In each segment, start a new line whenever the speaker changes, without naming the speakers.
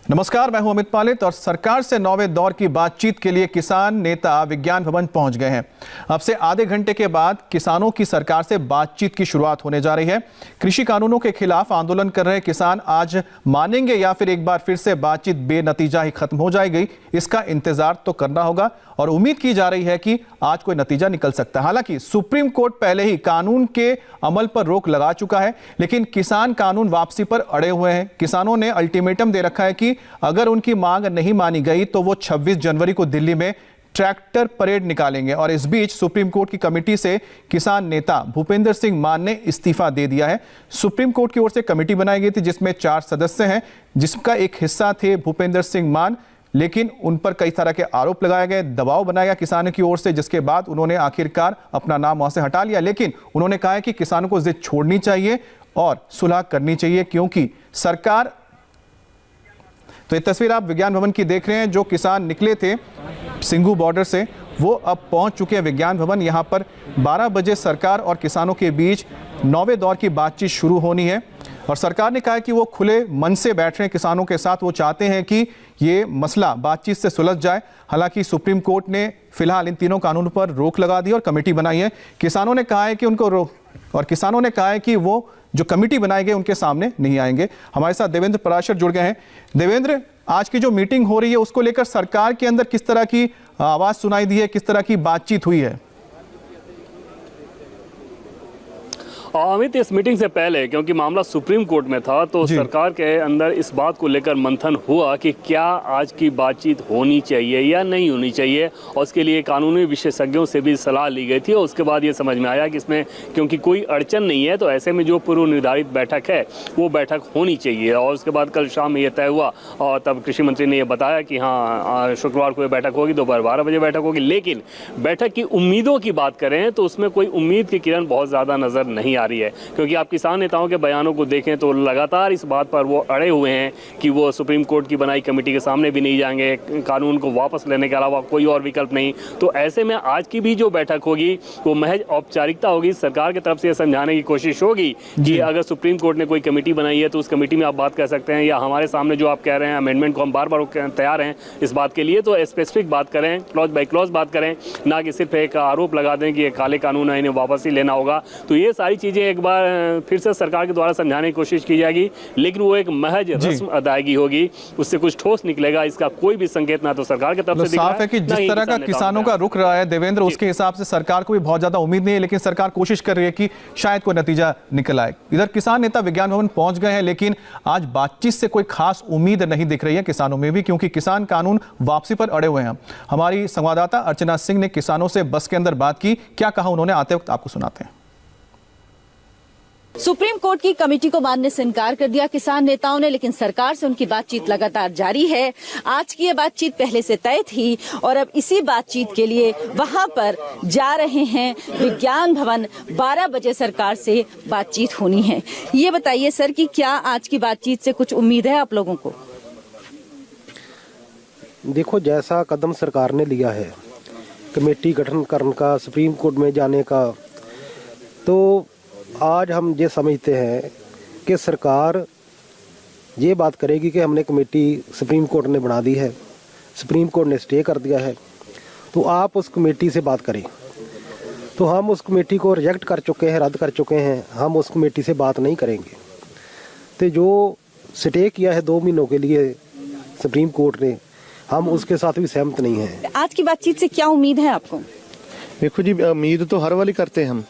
नमस्कार, मैं हूं अमित पालित और सरकार से 9वें दौर की बातचीत के लिए किसान नेता विज्ञान भवन पहुंच गए हैं। अब से आधे घंटे के बाद किसानों की सरकार से बातचीत की शुरुआत होने जा रही है। कृषि कानूनों के खिलाफ आंदोलन कर रहे किसान आज मानेंगे या फिर एक बार फिर से बातचीत बेनतीजा ही खत्म हो जाएगी, इसका इंतजार तो करना होगा और उम्मीद की जा रही है कि आज कोई नतीजा निकल सकता है। हालांकि सुप्रीम कोर्ट पहले ही कानून के अमल पर रोक लगा चुका है, लेकिन किसान कानून वापसी पर अड़े हुए हैं। किसानों ने अल्टीमेटम दे रखा है कि अगर उनकी मांग नहीं मानी गई तो वो 26 जनवरी को दिल्ली में ट्रैक्टर परेड निकालेंगे। और इस बीच सुप्रीम कोर्ट की कमेटी से किसान नेता भूपेंद्र सिंह मान ने इस्तीफा दे दिया है। सुप्रीम कोर्ट की ओर से कमेटी बनाई गई थी जिसमें 4 सदस्य हैं, जिसका एक हिस्सा थे भूपेंद्र सिंह मान, लेकिन उन पर कई तरह के आरोप लगाए गए, दबाव बनाया गया किसानों की ओर से, जिसके बाद उन्होंने आखिरकार अपना नाम वहां से हटा लिया। लेकिन उन्होंने कहा है कि किसानों को जिद छोड़नी चाहिए और सुलह करनी चाहिए, क्योंकि सरकार। तो ये तस्वीर आप विज्ञान भवन की देख रहे हैं। जो किसान निकले थे सिंघू बॉर्डर से वो अब पहुंच चुके हैं विज्ञान भवन। यहां पर 12 बजे सरकार और किसानों के बीच 9वें दौर की बातचीत शुरू होनी है और सरकार ने कहा है कि वो खुले मन से बैठ रहे हैं किसानों के साथ। वो चाहते हैं कि ये मसला बातचीत से सुलझ जाए। हालांकि सुप्रीम कोर्ट ने फिलहाल इन तीनों कानूनों पर रोक लगा दी और कमेटी बनाई है। किसानों ने कहा है कि किसानों ने कहा है कि वो जो कमेटी बनाई गई उनके सामने नहीं आएंगे। हमारे साथ देवेंद्र पराशर जुड़ गए हैं। देवेंद्र, आज की जो मीटिंग हो रही है उसको लेकर सरकार के अंदर किस तरह की आवाज सुनाई दी है, किस तरह की बातचीत हुई है?
अमित, इस मीटिंग से पहले क्योंकि मामला सुप्रीम कोर्ट में था तो सरकार के अंदर इस बात को लेकर मंथन हुआ कि क्या आज की बातचीत होनी चाहिए या नहीं होनी चाहिए, और उसके लिए कानूनी विशेषज्ञों से भी सलाह ली गई थी। और उसके बाद ये समझ में आया कि इसमें क्योंकि कोई अड़चन नहीं है तो ऐसे में जो पूर्व निर्धारित बैठक है वो बैठक होनी चाहिए। और उसके बाद कल शाम में ये तय हुआ और तब कृषि मंत्री ने यह बताया कि हाँ, शुक्रवार को ये बैठक होगी, दोपहर 12 बजे बैठक होगी। लेकिन बैठक की उम्मीदों की बात करें तो उसमें कोई उम्मीद की किरण बहुत ज़्यादा नजर नहीं आ रही है, क्योंकि आप किसान नेताओं के बयानों को देखें तो लगातार इस बात पर वो अड़े हुए हैं कि वो सुप्रीम कोर्ट की बनाई कमेटी के सामने भी नहीं जाएंगे, कानून को वापस लेने के अलावा कोई और विकल्प नहीं। तो ऐसे में आज की भी जो बैठक होगी वो महज औपचारिकता होगी। सरकार की तरफ से समझाने की कोशिश होगी कि अगर सुप्रीम कोर्ट ने कोई कमेटी बनाई है तो उस कमेटी में आप बात कर सकते हैं, या हमारे सामने जो आप कह रहे हैं अमेंडमेंट को हम बार बार तैयार हैं इस बात के लिए, तो स्पेसिफिक बात करें, क्लॉज बाई क्लॉज बात करें, ना कि सिर्फ एक आरोप लगा दें कि ये काले कानून है, इन्हें वापस ही लेना होगा। तो ये सारी चीज़ें एक बार फिर से सरकार के द्वारा समझाने की कोशिश की जाएगी, लेकिन वो एक महज रस्म अदायगी होगी, उससे कुछ ठोस निकलेगा इसका कोई भी संकेत ना तो सरकार की तरफ से दिख रहा है।
साफ है कि जिस तरह का किसानों का रुख रहा है देवेंद्र, उसके हिसाब से सरकार को भी बहुत ज्यादा उम्मीद नहीं है, लेकिन सरकार कोशिश कर रही है कि शायद कोई नतीजा निकल आए। इधर किसान नेता विज्ञान भवन पहुंच गए हैं, लेकिन आज बातचीत से कोई खास उम्मीद नहीं दिख रही है किसानों में भी, क्योंकि किसान कानून वापसी पर अड़े हुए हैं। हमारी संवाददाता अर्चना सिंह ने किसानों से बस के अंदर बात की, क्या कहा उन्होंने आते वक्त आपको सुनाते हैं।
सुप्रीम कोर्ट की कमेटी को मानने से इनकार कर दिया किसान नेताओं ने, लेकिन सरकार से उनकी बातचीत लगातार जारी है। आज की ये बातचीत पहले से तय थी और अब इसी बातचीत के लिए वहां पर जा रहे हैं विज्ञान भवन। 12 बजे सरकार से बातचीत होनी है। ये बताइए सर कि क्या आज की बातचीत से कुछ उम्मीद है आप लोगों को?
देखो, जैसा कदम सरकार ने लिया है कमेटी गठन करने का, सुप्रीम कोर्ट में जाने का, तो आज हम ये समझते हैं कि सरकार ये बात करेगी कि हमने कमेटी सुप्रीम कोर्ट ने बना दी है, सुप्रीम कोर्ट ने स्टे कर दिया है, तो आप उस कमेटी से बात करें। तो हम उस कमेटी को रिजेक्ट कर चुके हैं, रद्द कर चुके हैं, हम उस कमेटी से बात नहीं करेंगे। तो जो स्टे किया है 2 महीनों के लिए सुप्रीम कोर्ट ने, हम उसके साथ भी सहमत नहीं हैं।
आज की बातचीत से क्या उम्मीद है आपको?
देखो जी, उम्मीद तो हर वाली करते हैं हम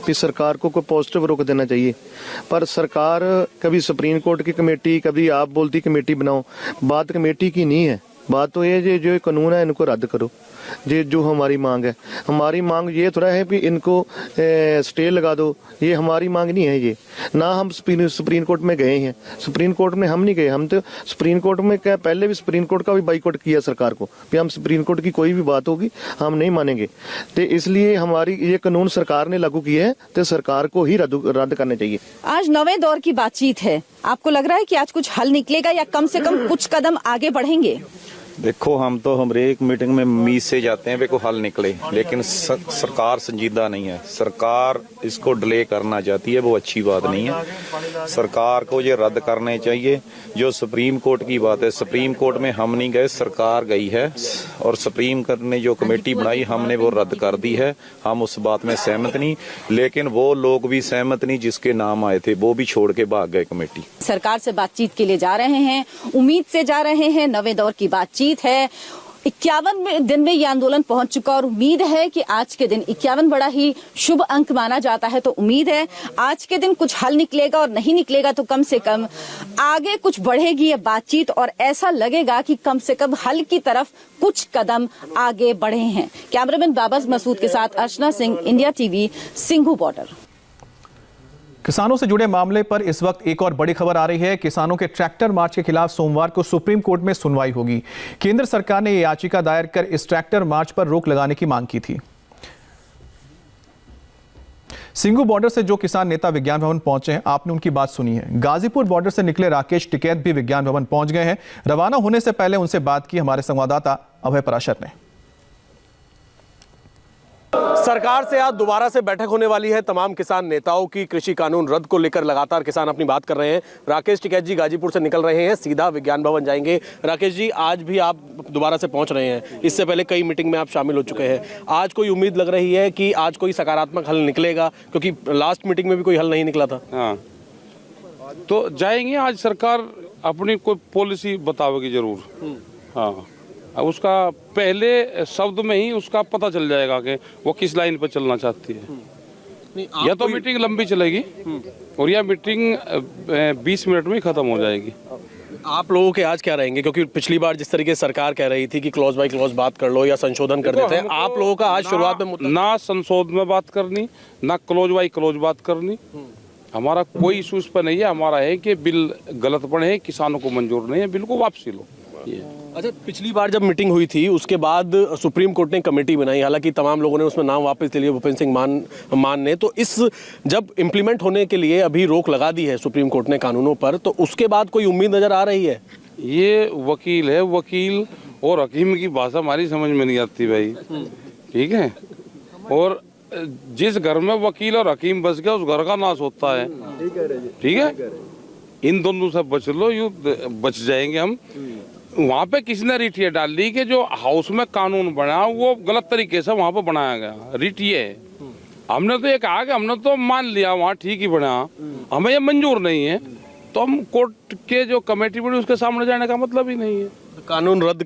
कि सरकार को कोई पॉजिटिव रुख देना चाहिए, पर सरकार कभी सुप्रीम कोर्ट की कमेटी, कभी आप बोलती कमेटी बनाओ। बात कमेटी की नहीं है, बात तो ये जो कानून है इनको रद्द करो। ये जो हमारी मांग है, हमारी मांग ये थोड़ा है कि इनको स्टे लगा दो, ये हमारी मांग नहीं है। ये ना हम सुप्रीम कोर्ट में गए हैं, सुप्रीम कोर्ट में हम नहीं गए। हम तो सुप्रीम कोर्ट में क्या, पहले भी सुप्रीम कोर्ट का भी बाइकआउट किया सरकार को कि हम सुप्रीम कोर्ट की कोई भी बात होगी हम नहीं मानेंगे। तो इसलिए हमारी ये कानून सरकार ने लागू किए हैं तो सरकार को ही रद्द करने चाहिए।
आज 9वें दौर की बातचीत है, आपको लग रहा है कि आज कुछ हल निकलेगा या कम से कम कुछ कदम आगे बढ़ेंगे?
देखो हम तो हरेक मीटिंग में उम्मीद से जाते हैं कि कोई हल निकले, लेकिन सरकार संजीदा नहीं है। सरकार इसको डिले करना चाहती है, वो अच्छी बात नहीं है। सरकार को ये रद्द करने चाहिए। जो सुप्रीम कोर्ट की बात है, सुप्रीम कोर्ट में हम नहीं गए, सरकार गई है और सुप्रीम कोर्ट ने जो कमेटी बनाई हमने वो रद्द कर दी है। हम उस बात में सहमत नहीं, लेकिन वो लोग भी सहमत नहीं जिसके नाम आए थे, वो भी छोड़ के भाग गए कमेटी।
सरकार से बातचीत के लिए जा रहे हैं, उम्मीद से जा रहे हैं, नवे दौर की बातचीत है। 51 दिन में ये आंदोलन पहुंच चुका और उम्मीद है कि आज के दिन 51 बड़ा ही शुभ अंक माना जाता है, तो उम्मीद है आज के दिन कुछ हल निकलेगा और नहीं निकलेगा तो कम से कम आगे कुछ बढ़ेगी ये बातचीत और ऐसा लगेगा कि कम से कम हल की तरफ कुछ कदम आगे बढ़े हैं। कैमरामैन बाबस मसूद के साथ Archana Singh, India TV, Singhu border.
किसानों से जुड़े मामले पर इस वक्त एक और बड़ी खबर आ रही है। किसानों के ट्रैक्टर मार्च के खिलाफ सोमवार को सुप्रीम कोर्ट में सुनवाई होगी। केंद्र सरकार ने यह याचिका दायर कर इस ट्रैक्टर मार्च पर रोक लगाने की मांग की थी। सिंघू बॉर्डर से जो किसान नेता विज्ञान भवन पहुंचे हैं, आपने उनकी बात सुनी है। गाजीपुर बॉर्डर से निकले राकेश टिकैत भी विज्ञान भवन पहुंच गए हैं। रवाना होने से पहले उनसे बात की हमारे संवाददाता अभय पराशर ने।
सरकार से आज दोबारा से बैठक होने वाली है। तमाम किसान नेताओं की कृषि कानून रद्द को लेकर लगातार किसान अपनी बात कर रहे हैं। राकेश टिकैत जी गाजीपुर से निकल रहे हैं, सीधा विज्ञान भवन जाएंगे। राकेश जी, आज भी आप दोबारा से पहुंच रहे हैं, इससे पहले कई मीटिंग में आप शामिल हो चुके हैं। आज कोई उम्मीद लग रही है कि आज कोई सकारात्मक हल निकलेगा, क्योंकि लास्ट मीटिंग में भी कोई हल नहीं निकला था।
हाँ, तो जाएंगे। आज सरकार अपनी कोई पॉलिसी बतावेगी जरूर। हाँ, उसका पहले शब्द में ही उसका पता चल जाएगा कि वो किस लाइन पर चलना चाहती है। या तो मीटिंग लंबी चलेगी और या मीटिंग 20 मिनट में खत्म हो जाएगी।
आप लोगों के आज क्या रहेंगे, क्योंकि पिछली बार जिस तरीके से सरकार कह रही थी कि क्लॉज बाय क्लॉज बात कर लो या संशोधन कर देते हैं, आप लोगों का आज शुरुआत में
ना संशोधन में बात करनी, ना क्लोज बाय क्लोज बात करनी। हमारा कोई इशू इस पर नहीं है। हमारा है कि बिल गलत पड़े, किसानों को मंजूर नहीं है, बिल को वापसी लो।
अच्छा, पिछली बार जब मीटिंग हुई थी उसके बाद सुप्रीम कोर्ट ने कमेटी बनाई, हालांकि तमाम लोगों ने उसमें नाम वापस ले लिए, भूपेंद्र सिंह मान ने। तो इस जब इम्प्लीमेंट होने के लिए अभी रोक लगा दी है सुप्रीम कोर्ट ने कानूनों पर, तो उसके बाद कोई उम्मीद नजर आ रही है?
ये वकील है, वकील और हकीम की भाषा हमारी समझ में नहीं आती भाई। ठीक है, और जिस घर में वकील और हकीम बस गया उस घर का नाश होता है। ठीक है, इन दोनों से बच लो, यू बच जाएंगे हम। वहाँ पे किसने रिटिया डाल दी कि जो हाउस में कानून बना वो गलत तरीके से वहाँ पे बनाया गया, रिटिया। हमने तो ये कहा कि हमने तो मान लिया वहाँ ठीक ही बना, हमें ये मंजूर नहीं है, तो हम कोर्ट के जो कमेटी बनी उसके सामने जाने का मतलब ही नहीं है।
कानून रद्द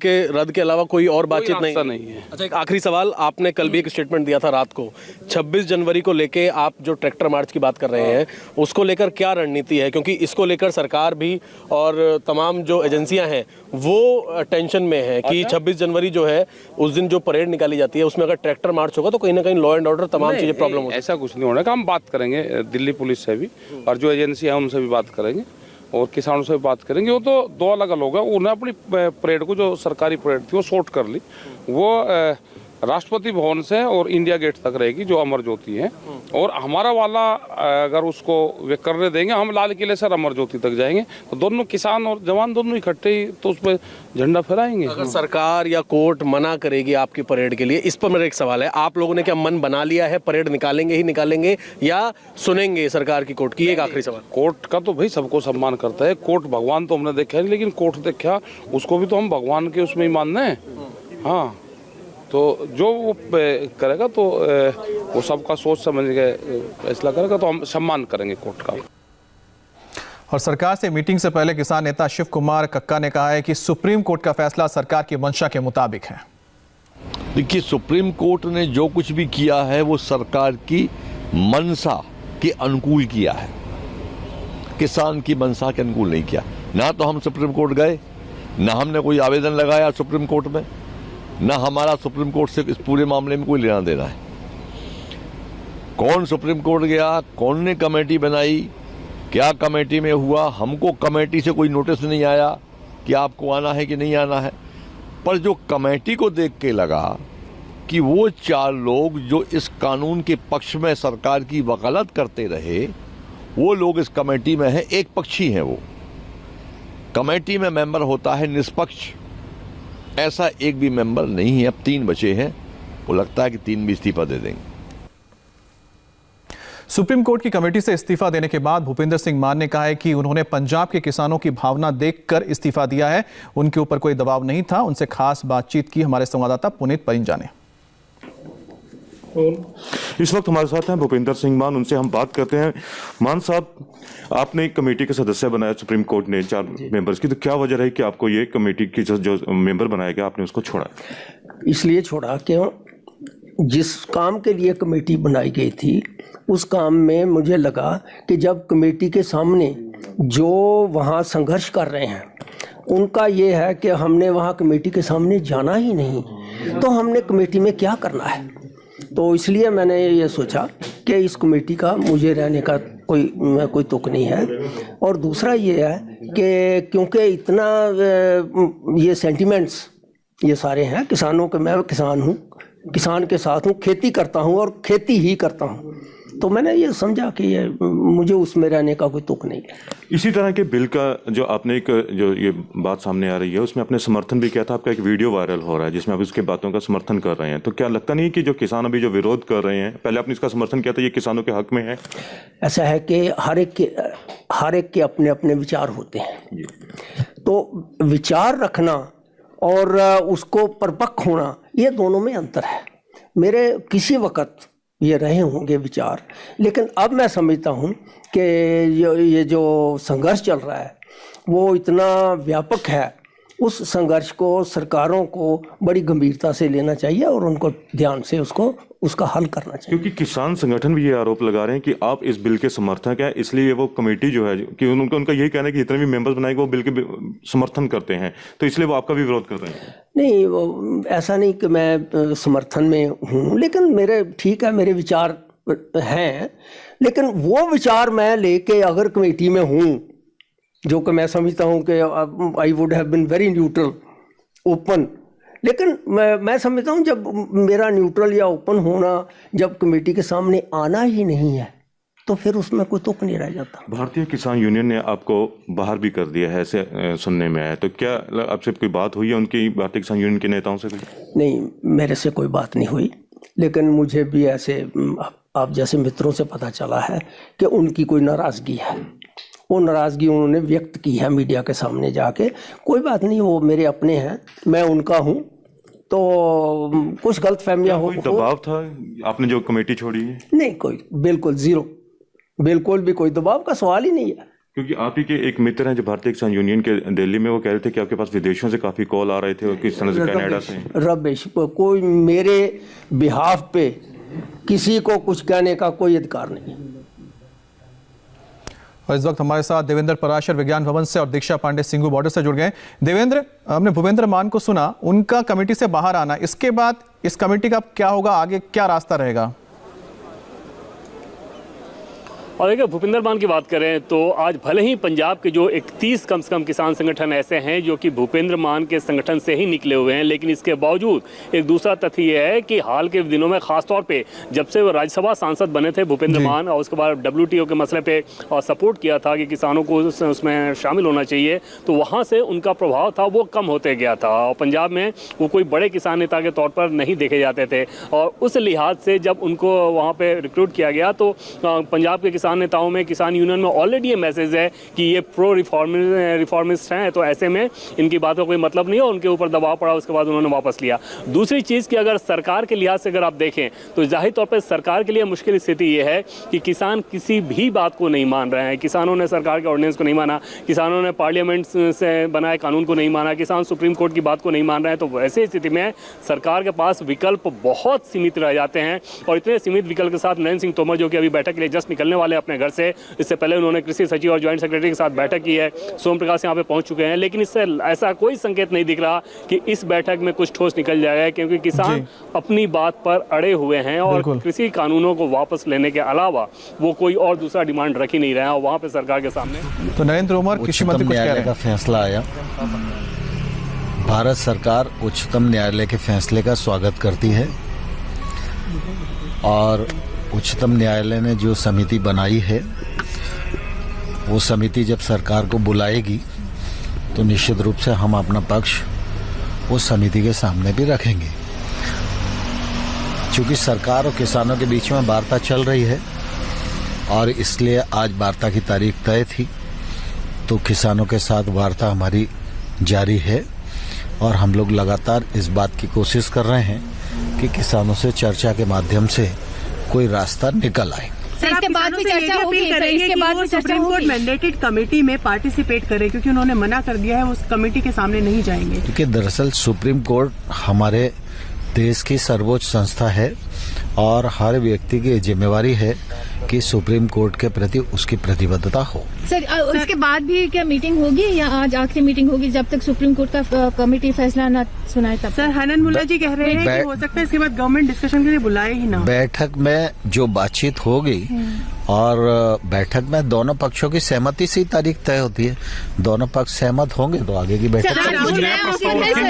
के अलावा कोई और बातचीत नहीं है। अच्छा, एक आखिरी सवाल, आपने कल भी एक स्टेटमेंट दिया था रात को, 26 जनवरी को लेके आप जो ट्रैक्टर मार्च की बात कर रहे हैं उसको लेकर क्या रणनीति है? क्योंकि इसको लेकर सरकार भी और तमाम जो एजेंसियां हैं वो टेंशन में है कि 26 जनवरी जो है उस दिन जो परेड निकाली जाती है उसमें अगर ट्रैक्टर मार्च होगा तो कहीं ना कहीं लॉ एंड ऑर्डर तमाम चीजें प्रॉब्लम होगी।
ऐसा कुछ नहीं होने का। हम बात करेंगे दिल्ली पुलिस से भी और जो एजेंसी है उनसे भी बात करेंगे और किसानों से बात करेंगे। वो तो दो अलग अलग होगा। उन्हें अपनी परेड को, जो सरकारी परेड थी वो शॉर्ट कर ली, वो राष्ट्रपति भवन से और इंडिया गेट तक रहेगी जो अमर ज्योति है। और हमारा वाला अगर उसको वे करने देंगे, हम लाल किले से अमर ज्योति तक जाएंगे, तो दोनों किसान और जवान दोनों इकट्ठे ही तो उस पर झंडा फहराएंगे।
अगर सरकार या कोर्ट मना करेगी आपकी परेड के लिए, इस पर मेरा एक सवाल है, आप लोगों ने क्या मन बना लिया है, परेड निकालेंगे ही निकालेंगे या सुनेंगे सरकार की, कोर्ट की? एक आखिरी सवाल।
कोर्ट का तो भाई सबको सम्मान करता है। कोर्ट भगवान तो हमने देखा है, लेकिन कोर्ट देखा उसको भी तो हम भगवान के उसमें ही मानना है। हाँ, तो जो वो करेगा तो वो सबका सोच समझ के फैसला करेगा, तो हम सम्मान करेंगे कोर्ट का।
और सरकार से मीटिंग से पहले किसान नेता शिव कुमार कक्का ने कहा है कि सुप्रीम कोर्ट का फैसला सरकार की मंशा के मुताबिक है।
देखिए, सुप्रीम कोर्ट ने जो कुछ भी किया है वो सरकार की मंशा के अनुकूल किया है, किसान की मंशा के अनुकूल नहीं किया। ना तो हम सुप्रीम कोर्ट गए, ना हमने कोई आवेदन लगाया सुप्रीम कोर्ट में, ना हमारा सुप्रीम कोर्ट से इस पूरे मामले में कोई लेना देना है। कौन सुप्रीम कोर्ट गया, कौन ने कमेटी बनाई, क्या कमेटी में हुआ, हमको कमेटी से कोई नोटिस नहीं आया कि आपको आना है कि नहीं आना है। पर जो कमेटी को देख के लगा कि वो 4 लोग जो इस कानून के पक्ष में सरकार की वकालत करते रहे, वो लोग इस कमेटी में हैं, एक पक्षी हैं। वो कमेटी में मेंबर होता है निष्पक्ष, ऐसा एक भी मेंबर नहीं है। अब 3 बचे हैं, वो लगता है कि 3 भी इस्तीफा दे देंगे।
सुप्रीम कोर्ट की कमेटी से इस्तीफा देने के बाद भूपेंद्र सिंह मान ने कहा है कि उन्होंने पंजाब के किसानों की भावना देखकर इस्तीफा दिया है, उनके ऊपर कोई दबाव नहीं था। उनसे खास बातचीत की हमारे संवाददाता पुनीत परिंजा ने।
इस वक्त हमारे साथ हैं भूपेंद्र सिंह मान, उनसे हम बात करते हैं। मान साहब, आपने एक कमेटी के सदस्य बनाया सुप्रीम कोर्ट ने 4 मेंबर्स की, तो क्या वजह रही कि आपको ये कमेटी की जो मेंबर बनाया गया आपने उसको छोड़ा?
इसलिए छोड़ा कि जिस काम के लिए कमेटी बनाई गई थी उस काम में मुझे लगा कि जब कमेटी के सामने जो वहाँ संघर्ष कर रहे हैं उनका ये है कि हमने वहाँ कमेटी के सामने जाना ही नहीं, तो हमने कमेटी में क्या करना है। तो इसलिए मैंने ये सोचा कि इस कमेटी का मुझे रहने का कोई तुक नहीं है। और दूसरा ये है कि क्योंकि इतना ये सेंटिमेंट्स ये सारे हैं किसानों के, मैं किसान हूँ, किसान के साथ हूँ, खेती करता हूँ और खेती ही करता हूँ, तो मैंने ये समझा कि ये मुझे उसमें रहने का कोई तुक नहीं है।
इसी तरह के बिल का जो आपने एक जो ये बात सामने आ रही है उसमें अपने समर्थन भी किया था। आपका एक वीडियो वायरल हो रहा है जिसमें आप उसके बातों का समर्थन कर रहे हैं, तो क्या लगता नहीं कि जो किसान अभी जो विरोध कर रहे हैं, पहले आपने इसका समर्थन किया था, ये किसानों के हक में है?
ऐसा है कि हर एक के अपने अपने विचार होते हैं, तो विचार रखना और उसको परिपक्व होना, ये दोनों में अंतर है। मेरे किसी वक्त ये रहे होंगे विचार, लेकिन अब मैं समझता हूँ कि ये जो संघर्ष चल रहा है वो इतना व्यापक है, उस संघर्ष को सरकारों को बड़ी गंभीरता से लेना चाहिए और उनको ध्यान से उसका हल करना चाहिए।
क्योंकि किसान संगठन भी ये आरोप लगा रहे हैं कि आप इस बिल के समर्थक हैं, इसलिए वो कमेटी जो है कि उनका यही कहना है कि जितने भी मेंबर्स बनाए वो बिल के समर्थन करते हैं, तो इसलिए वो आपका भी विरोध कर रहे हैं।
नहीं, ऐसा नहीं कि मैं समर्थन में हूँ, लेकिन मेरे ठीक है, मेरे विचार हैं, लेकिन वो विचार मैं लेके अगर कमेटी में हूँ, जो कि मैं समझता हूँ कि I would have been very neutral, open, लेकिन मैं समझता हूँ जब मेरा न्यूट्रल या ओपन होना जब कमेटी के सामने आना ही नहीं है तो फिर उसमें कोई तुक नहीं रह जाता।
भारतीय किसान यूनियन ने आपको बाहर भी कर दिया है, ऐसे सुनने में आया, तो क्या आपसे कोई बात हुई है उनकी, भारतीय किसान यूनियन के नेताओं से?
नहीं, मेरे से कोई बात नहीं हुई, लेकिन मुझे भी ऐसे आप जैसे मित्रों से पता चला है कि उनकी कोई नाराज़गी है, वो नाराज़गी उन्होंने व्यक्त की है मीडिया के सामने जाके। कोई बात नहीं, वो मेरे अपने हैं, मैं उनका हूँ, तो कुछ गलतफहमियां हो।
दबाव था आपने जो कमेटी छोड़ी है?
नहीं, कोई बिल्कुल जीरो, बिल्कुल भी कोई दबाव का सवाल ही नहीं है।
क्योंकि आप ही के एक मित्र हैं जो भारतीय किसान यूनियन के दिल्ली में, वो कह रहे थे कि आपके पास विदेशों से काफ़ी कॉल आ रहे थे और किस तरह से कनाडा से।
रबिश, कोई मेरे बिहाफ पे किसी को कुछ कहने का कोई अधिकार नहीं।
और इस वक्त हमारे साथ देवेंद्र पराशर विज्ञान भवन से और दीक्षा पांडे सिंघू बॉर्डर से जुड़ गए। देवेंद्र, हमने भूपेंद्र मान को सुना, उनका कमेटी से बाहर आना, इसके बाद इस कमेटी का क्या होगा, आगे क्या रास्ता रहेगा?
और देखिए, भूपेंद्र मान की बात करें तो आज भले ही पंजाब के जो 31 कम से कम किसान संगठन ऐसे हैं जो कि भूपेंद्र मान के संगठन से ही निकले हुए हैं, लेकिन इसके बावजूद एक दूसरा तथ्य यह है कि हाल के दिनों में खासतौर पे जब से वो राज्यसभा सांसद बने थे भूपेंद्र मान, और उसके बाद WTO के मसले पे और सपोर्ट किया था कि किसानों को उसमें शामिल होना चाहिए, तो वहाँ से उनका प्रभाव था वो कम होते गया था और पंजाब में वो कोई बड़े किसान नेता के तौर पर नहीं देखे जाते थे। और उस लिहाज से जब उनको वहाँ पर रिक्रूट किया गया तो पंजाब के किसान नेताओं में, किसान यूनियन में ऑलरेडी ये मैसेज है कि ये प्रो रिफॉर्मिस्ट हैं, तो ऐसे में इनकी बात का कोई मतलब नहीं है, उनके ऊपर दबाव पड़ा, उसके बाद उन्होंने वापस लिया। दूसरी चीज़ कि अगर सरकार के लिहाज से अगर आप देखें तो जाहिर तौर पर सरकार के लिए मुश्किल स्थिति ये है कि किसान किसी भी बात को नहीं मान रहे हैं। किसानों ने सरकार के ऑर्डिनेंस को नहीं माना, किसानों ने पार्लियामेंट से बनाए कानून को नहीं माना, किसान सुप्रीम कोर्ट की बात को नहीं मान रहे हैं, तो वैसे स्थिति में सरकार के पास विकल्प बहुत सीमित रह जाते हैं। और इतने सीमित विकल्प के साथ नरेंद्र सिंह तोमर, जो कि अभी बैठक के लिए जस्ट निकलने वाले अपने घर से, इससे पहले उन्होंने कृषि सचिव और ज्वाइंट सेक्रेटरी के साथ बैठक की है, सोम प्रकाश यहाँ पे पहुंच चुके हैं, लेकिन इससे ऐसा कोई संकेत नहीं दिख रहा कि इस बैठक में कुछ ठोस निकल जाएगा, क्योंकि किसान अपनी बात पर अड़े हुए हैं और कृषि कानूनों को वापस लेने के अलावा वो कोई और दूसरा डिमांड रख ही नहीं रहे हैं। और वहाँ पे सरकार के सामने
तो नरेंद्र तोमर कृषि मंत्री कुछ कह रहे हैं।
का फैसला आया, भारत सरकार उच्चतम न्यायालय के फैसले का स्वागत करती है और उच्चतम न्यायालय ने जो समिति बनाई है वो समिति जब सरकार को बुलाएगी तो निश्चित रूप से हम अपना पक्ष उस समिति के सामने भी रखेंगे। क्योंकि सरकार और किसानों के बीच में वार्ता चल रही है और इसलिए आज वार्ता की तारीख तय थी, तो किसानों के साथ वार्ता हमारी जारी है और हम लोग लगातार इस बात की कोशिश कर रहे हैं कि किसानों से चर्चा के माध्यम से कोई रास्ता निकल आए।
इसके बाद भी चर्चा होगी, इसके बाद भी सुप्रीम कोर्ट मैंडेटेड कमेटी में पार्टिसिपेट करे, क्योंकि उन्होंने मना कर दिया है, उस कमेटी के सामने नहीं जाएंगे।
क्योंकि दरअसल सुप्रीम कोर्ट हमारे देश की सर्वोच्च संस्था है और हर व्यक्ति की जिम्मेवारी है कि सुप्रीम कोर्ट के प्रति उसकी प्रतिबद्धता हो।
सर, इसके बाद भी क्या मीटिंग होगी या आज आखिरी मीटिंग होगी जब तक सुप्रीम कोर्ट का कमेटी फैसला न सुनाए तब?
सर, हनन मुल्ला जी कह रहे हैं कि हो सकता है इसके बाद गवर्नमेंट डिस्कशन के लिए बुलाए ही ना।
बैठक में जो बातचीत होगी और बैठक में दोनों पक्षों की सहमति से ही तारीख तय होती है। दोनों पक्ष सहमत होंगे तो आगे की बैठक।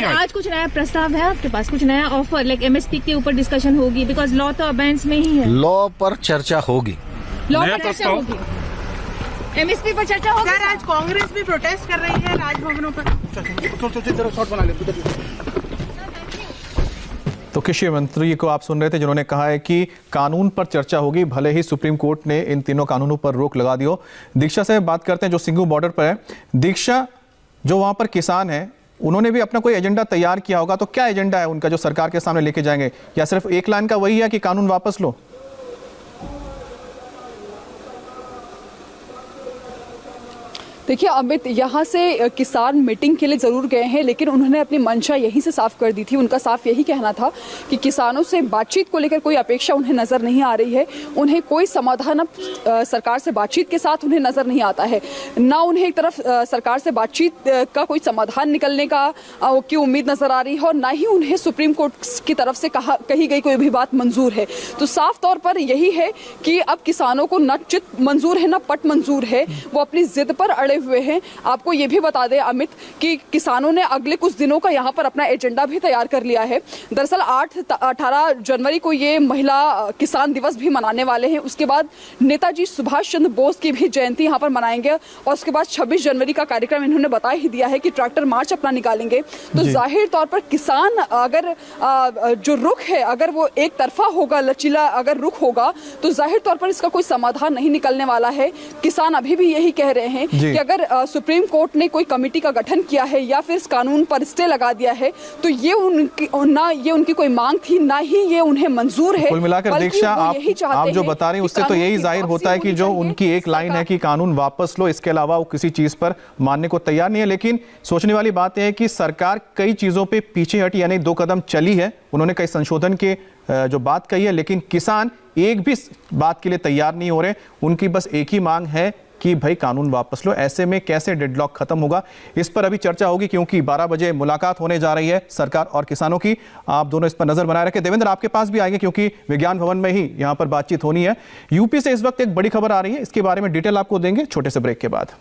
आज कुछ नया प्रस्ताव है आपके पास, कुछ नया ऑफर लाइक एमएसपी के ऊपर डिस्कशन होगी? बिकॉज लॉ तो अबेंस में ही है।
लॉ पर चर्चा होगी,
लॉ पर चर्चा होगी, एमएसपी पर चर्चा होगी।
सर, आज कांग्रेस भी प्रोटेस्ट कर रही है राजभवनों पर।
तो कृषि मंत्री को आप सुन रहे थे जिन्होंने कहा है कि कानून पर चर्चा होगी, भले ही सुप्रीम कोर्ट ने इन तीनों कानूनों पर रोक लगा दी हो। दीक्षा से बात करते हैं जो सिंघू बॉर्डर पर है। दीक्षा, जो वहां पर किसान है उन्होंने भी अपना कोई एजेंडा तैयार किया होगा, तो क्या एजेंडा है उनका जो सरकार के सामने लेके जाएंगे, या सिर्फ एक लाइन का वही है कि कानून वापस लो?
देखिए अमित, यहाँ से किसान मीटिंग के लिए ज़रूर गए हैं, लेकिन उन्होंने अपनी मंशा यहीं से साफ कर दी थी। उनका साफ यही कहना था कि किसानों से बातचीत को लेकर कोई अपेक्षा उन्हें नज़र नहीं आ रही है। उन्हें कोई समाधान अब सरकार से बातचीत के साथ उन्हें नज़र नहीं आता है। ना उन्हें एक तरफ सरकार से बातचीत का कोई समाधान निकलने का की उम्मीद नज़र आ रही है और ना ही उन्हें सुप्रीम कोर्ट की तरफ से कही गई कोई भी बात मंजूर है। तो साफ तौर पर यही है कि अब किसानों को न चित मंजूर है न पट मंजूर है, वो अपनी जिद पर अड़े हुए हैं। आपको ये भी बता दें अमित कि किसानों ने अगले कुछ दिनों का यहाँ पर अपना एजेंडा भी तैयार कर लिया है। दरअसल 18 जनवरी को ये महिला किसान दिवस भी मनाने वाले हैं। उसके बाद नेताजी सुभाष चंद्र बोस की भी जयंती यहाँ पर मनाएंगे और उसके बाद 26 जनवरी का कार्यक्रम इन्होंने बता ही दिया है कि ट्रैक्टर मार्च अपना निकालेंगे। तो जाहिर तौर पर किसान अगर जो रुख है अगर वो एक तरफा होगा, लचीला अगर रुख होगा, तो जाहिर तौर पर इसका कोई समाधान नहीं निकलने वाला है। किसान अभी भी यही कह रहे हैं कि अगर सुप्रीम कोर्ट ने कोई कमेटी का गठन किया है या फिर इस कानून पर स्टे लगा दिया है तो ये उनकी कोई मांग थी, ना ही ये उन्हें मंजूर है।
कुल मिलाकर दीक्षा, आप जो बता रही हैं उससे तो यही जाहिर होता है कि जो उनकी एक लाइन है कि कानून वापस लो, इसके अलावा वो किसी चीज पर मानने को तैयार नहीं है। लेकिन सोचने वाली बात है कि सरकार कई चीजों पे पीछे हटी, यानी 2 कदम चली है, उन्होंने कई संशोधन के जो बात कही है, लेकिन किसान एक भी बात के लिए तैयार नहीं हो रहे। उनकी बस एक ही मांग है कि भाई कानून वापस लो। ऐसे में कैसे डेडलॉक खत्म होगा, इस पर अभी चर्चा होगी, क्योंकि 12 बजे मुलाकात होने जा रही है सरकार और किसानों की। आप दोनों इस पर नजर बनाए रखें। देवेंद्र, आपके पास भी आएंगे क्योंकि विज्ञान भवन में ही यहां पर बातचीत होनी है। यूपी से इस वक्त एक बड़ी खबर आ रही है, इसके बारे में डिटेल आपको देंगे छोटे से ब्रेक के बाद।